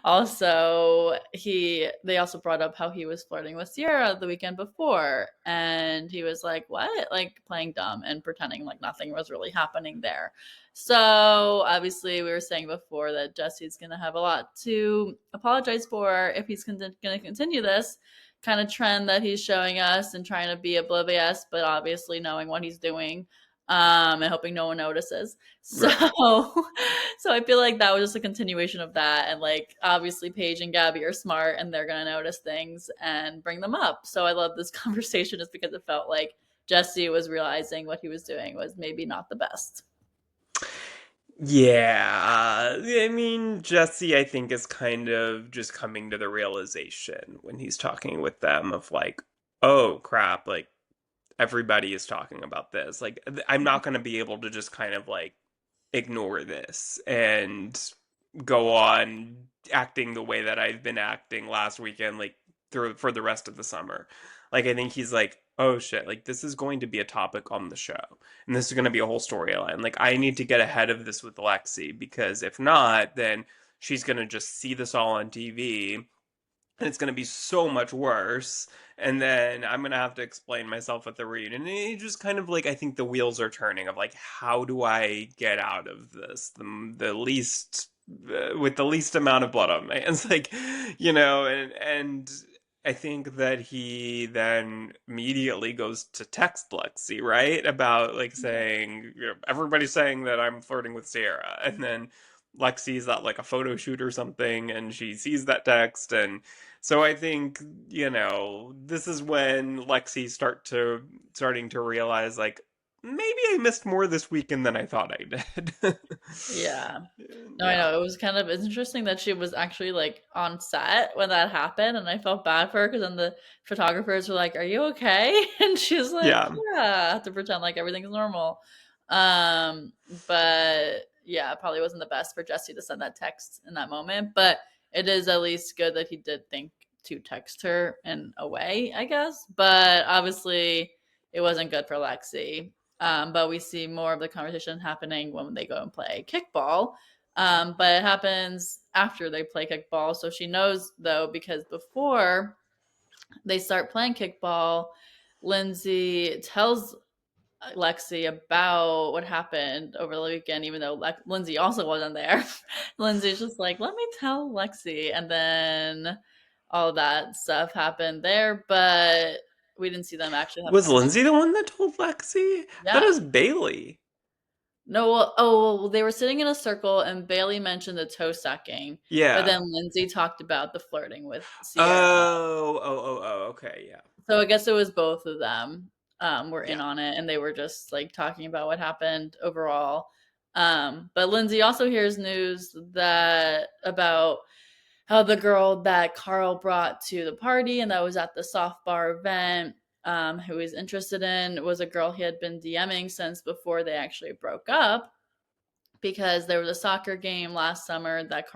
also they also brought up how he was flirting with Sierra the weekend before, and he was like, what, like playing dumb and pretending like nothing was really happening there. So obviously we were saying before that Jesse's gonna have a lot to apologize for if he's gonna continue this kind of trend that he's showing us and trying to be oblivious, but obviously knowing what he's doing, and hoping no one notices. So, Right. so I feel like that was just a continuation of that. And like, obviously, Paige and Gabby are smart and they're going to notice things and bring them up. So I love this conversation just because it felt like Jesse was realizing what he was doing was maybe not the best. Yeah, I mean, Jesse, I think, is kind of just coming to the realization when he's talking with them of like, oh crap, like everybody is talking about this. Like, I'm not going to be able to just kind of like ignore this and go on acting the way that I've been acting last weekend, like through for the rest of the summer. Like I think he's like, oh shit, like this is going to be a topic on the show. And this is going to be a whole storyline. Like I need to get ahead of this with Lexi because if not, then she's going to just see this all on TV and it's going to be so much worse. And then I'm going to have to explain myself at the reunion. And it just kind of like, I think the wheels are turning of like, how do I get out of this? The least, with the least amount of blood on my hands. Like, and I think that he then immediately goes to text Lexi, right? About like saying, everybody's saying that I'm flirting with Sarah. And then Lexi's at like a photo shoot or something and she sees that text and so I think, this is when Lexi starting to realize like maybe I missed more this weekend than I thought I did. Yeah. No, I Yeah. know. It was kind of it's interesting that she was actually like on set when that happened, and I felt bad for her because then the photographers were like, "Are you okay?" And she's like, Yeah. "Yeah," I have to pretend like everything's normal. Um, but yeah, it probably wasn't the best for Jesse to send that text in that moment, but it is at least good that he did think to text her in a way, I guess. But obviously, it wasn't good for Lexi. But we see more of the conversation happening when they go and play kickball. But it happens after they play kickball. So she knows, though, because before they start playing kickball, Lindsay tells Lexi about what happened over the weekend, even though Lindsay also wasn't there. Lindsay's just like, let me tell Lexi. And then all that stuff happened there, but we didn't see them actually have a Was conversation. Lindsay the one that told Lexi? I thought it Yeah. was Bailey. No, well, they were sitting in a circle and Bailey mentioned the toe sucking, but then Yeah. Lindsay talked about the flirting with Sierra. Okay, yeah. So I guess it was both of them were in Yeah. on it and they were just like talking about what happened overall. But Lindsay also hears news that about how the girl that Carl brought to the party and that was at the soft bar event, who he's interested in, was a girl he had been DMing since before they actually broke up, because there was a soccer game last summer that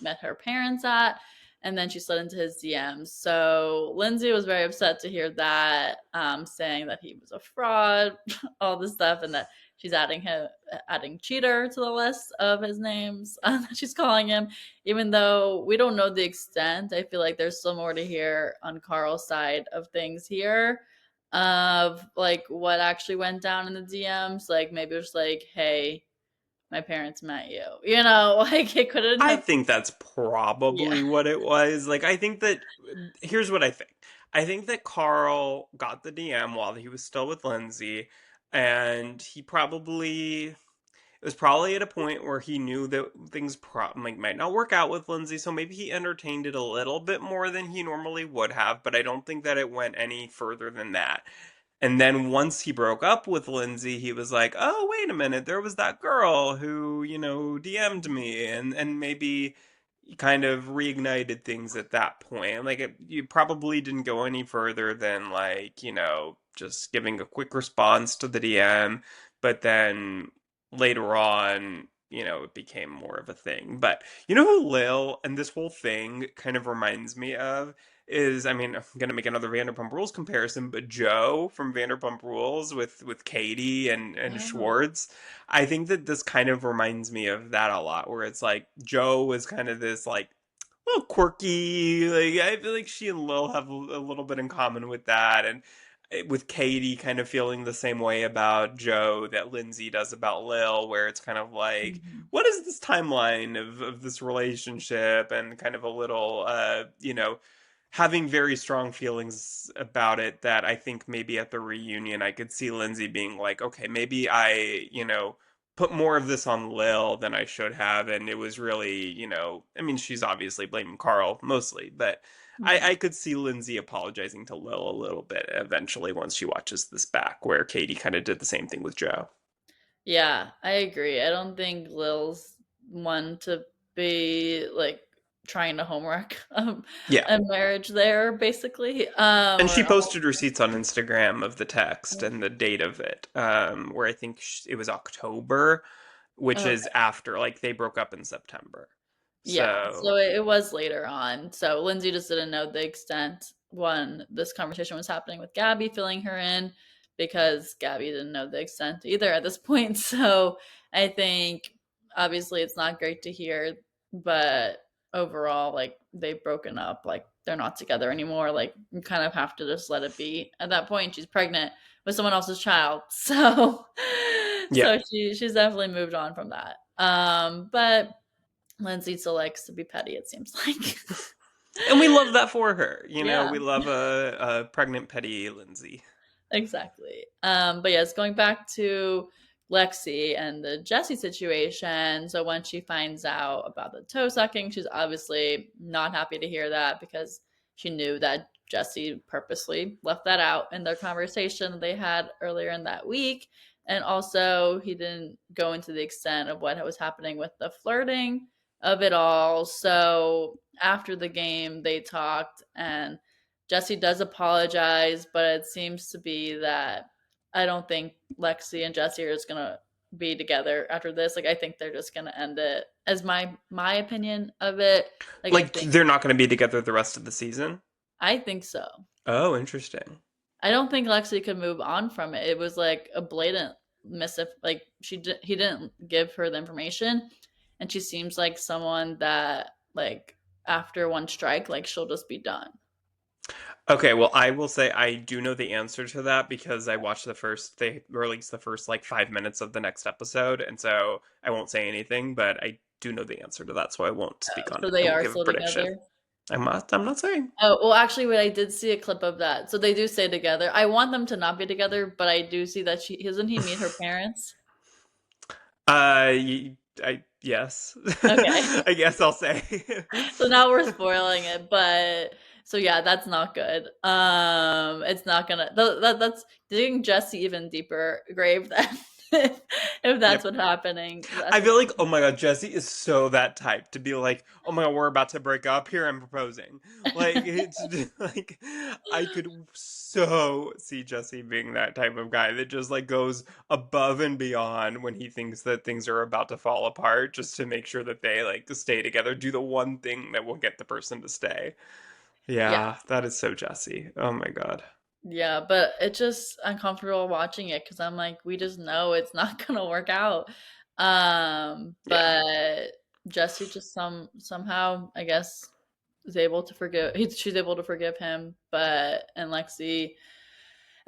met her parents at, and then she slid into his DMs. So Lindsay was very upset to hear that, saying that he was a fraud, all this stuff, and that she's adding cheater to the list of his names that she's calling him. Even though we don't know the extent, I feel like there's still more to hear on Carl's side of things here, of like what actually went down in the DMs. Like maybe it was like, hey, my parents met you. Like it couldn't I have. think that's Yeah. probably what it was. Like, I think that here's what I think. I think that Carl got the DM while he was still with Lindsay, and he probably it was probably at a point where he knew that things like might not work out with Lindsay, so maybe he entertained it a little bit more than he normally would have, but I don't think that it went any further than that. And then once he broke up with Lindsay, he was like, "Oh, wait a minute, there was that girl who, DM'd me," and maybe kind of reignited things at that point. Like you probably didn't go any further than like, just giving a quick response to the DM, but then later on, it became more of a thing. But you know who Lil and this whole thing kind of reminds me of is, I mean, I'm gonna make another Vanderpump Rules comparison, but Joe from Vanderpump Rules with Katie and Oh. Schwartz. I think that this kind of reminds me of that a lot, where it's like Joe was kind of this like little quirky, like I feel like she and Lil have a little bit in common with that, and with Katie kind of feeling the same way about Joe that Lindsay does about Lil, where it's kind of like, Mhm. what is this timeline of this relationship, and kind of a little, having very strong feelings about it that I think maybe at the reunion I could see Lindsay being like, okay, maybe I, put more of this on Lil than I should have. And it was really, I mean, she's obviously blaming Carl mostly, but I Mhm. could see Lindsay apologizing to Lil a little bit eventually once she watches this back, where Katie kind of did the same thing with Joe. Yeah, I agree. I don't think Lil's one to be like trying to homework Yeah. a marriage there, basically. And she Or posted receipts on Instagram of the text and the date of it, where I think it was October, which is okay. after, like, they broke up in September. Yeah, So, so it was later on. So Lindsay just didn't know the extent when this conversation was happening with Gabby filling her in because Gabby didn't know the extent either at this point. So I think obviously it's not great to hear, but overall, like they've broken up, like they're not together anymore. Like you kind of have to just let it be. At that point, she's pregnant with someone else's child. So yeah. she's definitely moved on from that. But Lindsay still likes to be petty, it seems like. And we love that for her. Yeah, We love a pregnant, petty Lindsay. exactly. But yes, going back to Lexi and the Jesse situation. So when she finds out about the toe sucking, she's obviously not happy to hear that because she knew that Jesse purposely left that out in their conversation that they had earlier in that week. And also, he didn't go into the extent of what was happening with the flirting of it all. So after the game, they talked, and Jesse does apologize, but it seems to be that I don't think Lexi and Jesse are just gonna be together after this. Like I think they're just gonna end it as my opinion of it. Like Like, they're not going to be together the rest of the season? I think so. Oh, interesting. I don't think Lexi could move on from it. It was like a blatant like he didn't give her the information, and she seems like someone that like after one strike, like she'll just be done. Okay, well, I will say I do know the answer to that because I watched they released the first like 5 minutes of the next episode, and so I won't say anything, but I do know the answer to that, so I won't speak on So it. I they won't are give a still prediction. together. I'm not saying. Oh, well, actually, wait, I did see a clip of that. So they do stay together. I want them to not be together, but I do see that she doesn't he meet her parents? I yes. Okay. I guess I'll say. So now we're spoiling it, but so yeah, that's not good. It's not gonna that's digging Jesse even deeper grave then if that's Yep. what's happening. I That's feel like, oh my god, Jesse is so that type to be like, oh my god, we're about to break up. Here I'm proposing. Like it's just, like I could so see Jesse being that type of guy that just like goes above and beyond when he thinks that things are about to fall apart, just to make sure that they like stay together. Do the one thing that will get the person to stay. yeah. Yeah, that is so Jesse. Oh my god. Yeah, but it's just uncomfortable watching it because I'm like, we just know it's not gonna work out. Yeah. But Jesse just somehow, I guess, is able to she's able to forgive him, but and Lexi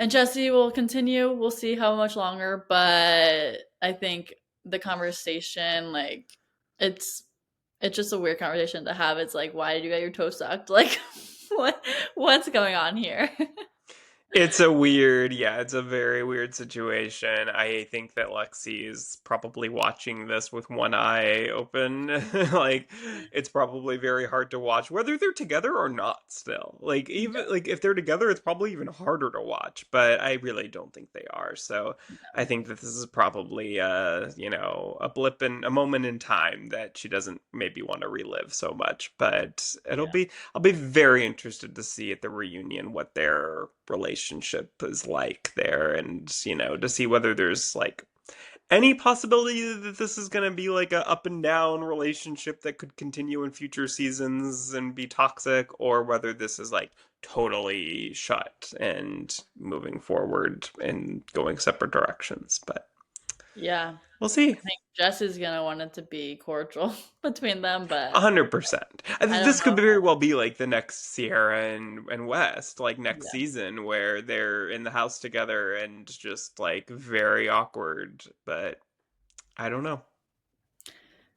and Jesse will continue. We'll see how much longer, but I think the conversation, like, it's it's just a weird conversation to have. It's like, why did you get your toe sucked? Like, what what's going on here? It's a weird, yeah, it's a very weird situation. I think that Lexi is probably watching this with one eye open. Like, it's probably very hard to watch, whether they're together or not still. Like, even Yeah. like if they're together, it's probably even harder to watch, but I really don't think they are. So I think that this is probably a blip in a moment in time that she doesn't maybe want to relive so much. But Yeah. I'll be very interested to see at the reunion what their relationship is like there, and to see whether there's like any possibility that this is going to be like a up and down relationship that could continue in future seasons and be toxic, or whether this is like totally shut and moving forward and going separate directions. But Yeah. we'll see. I think Jesse's gonna want it to be cordial between them, but 100%. I don't This could know. very well be like the next Sierra and West, like next Yeah. season, where they're in the house together and just like very awkward. But I don't know.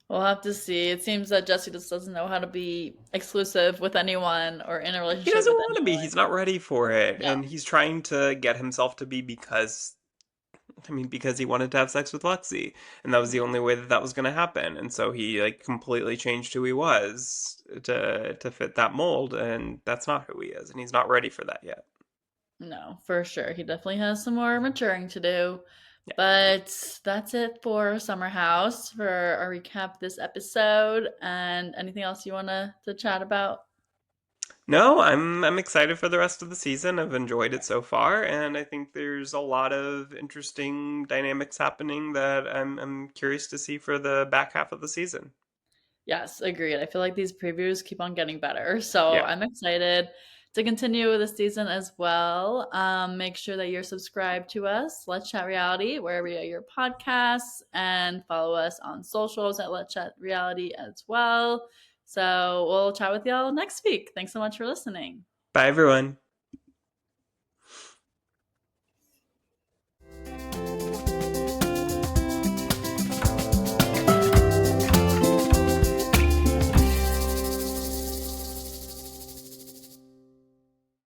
We'll have to see. It seems that Jesse just doesn't know how to be exclusive with anyone or in a He relationship doesn't with want to be. anyone. He's not ready for it, No. and he's trying to get himself to be because. I mean, because he wanted to have sex with Lexi, and that was the Yeah. only way that that was going to happen. And so he like completely changed who he was to fit that mold, and that's not who he is, and he's not ready for that yet. No, for sure. He definitely has some more maturing to do. Yeah. But that's it for Summer House for our recap of this episode. And anything else you want to chat about? No, I'm excited for the rest of the season. I've enjoyed it so far, and I think there's a lot of interesting dynamics happening that I'm curious to see for the back half of the season. Yes, agreed. I feel like these previews keep on getting better. So Yeah. I'm excited to continue this season as well. Make sure that you're subscribed to us, Let's Chat Reality, wherever you get your podcasts, and follow us on socials at Let's Chat Reality as well. So we'll chat with y'all next week. Thanks so much for listening. Bye everyone.